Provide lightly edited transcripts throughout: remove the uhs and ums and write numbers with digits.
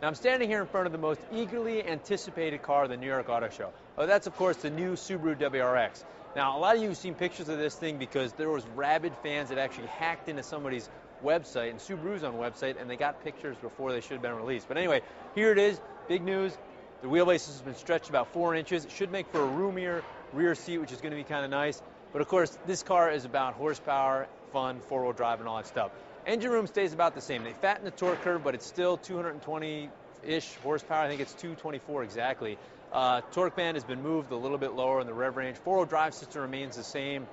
Now I'm standing here in front of the most eagerly anticipated car of the New York Auto Show. Oh, that's of course the new Subaru WRX. Now a lot of you have seen pictures of this thing because there was rabid fans that actually hacked into somebody's website and Subaru's own website and they got pictures before they should have been released. But anyway, here it is, big news. The wheelbase has been stretched about 4 inches. It should make for a roomier rear seat, which is going to be kind of nice. But of course, this car is about horsepower, fun, four-wheel drive, and all that stuff. Engine room stays about the same. They fatten the torque curve, but it's still 220-ish horsepower. I think it's 224 exactly. Torque band has been moved a little bit lower in the rev range. Four-wheel drive system remains the same.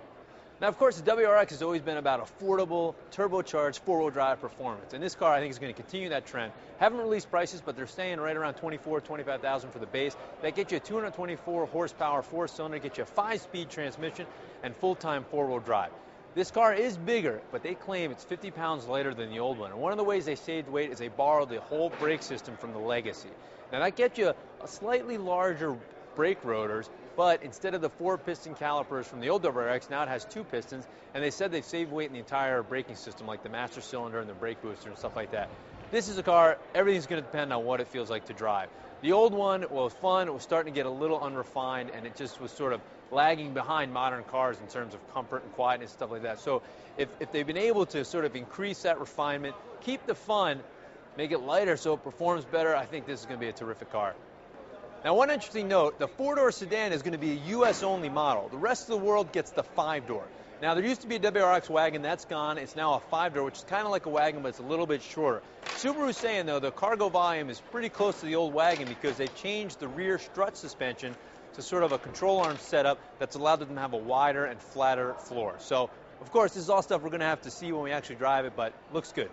Now, of course, the WRX has always been about affordable, turbocharged four-wheel drive performance. And this car, I think, is going to continue that trend. Haven't released prices, but they're staying right around $24,000, $25,000 for the base. That gets you a 224 horsepower four-cylinder, gets you a 5-speed transmission, and full-time four-wheel drive. This car is bigger, but they claim it's 50 pounds lighter than the old one. And one of the ways they saved weight is they borrowed the whole brake system from the Legacy. Now, that gets you a slightly larger brake rotors, but instead of the 4-piston calipers from the old WRX, now it has 2 pistons, and they said they've saved weight in the entire braking system, like the master cylinder and the brake booster and stuff like that. This is a car, everything's going to depend on what it feels like to drive. The old one was fun, it was starting to get a little unrefined, and it just was sort of lagging behind modern cars in terms of comfort and quietness and stuff like that. So if they've been able to sort of increase that refinement, keep the fun, make it lighter so it performs better, I think this is going to be a terrific car. Now, one interesting note, the 4-door sedan is going to be a US-only model. The rest of the world gets the 5-door. Now, there used to be a WRX wagon, that's gone. It's now a 5-door, which is kind of like a wagon, but it's a little bit shorter. Subaru's saying, though, the cargo volume is pretty close to the old wagon because they've changed the rear strut suspension to sort of a control arm setup that's allowed them to have a wider and flatter floor. So, of course, this is all stuff we're going to have to see when we actually drive it, but looks good.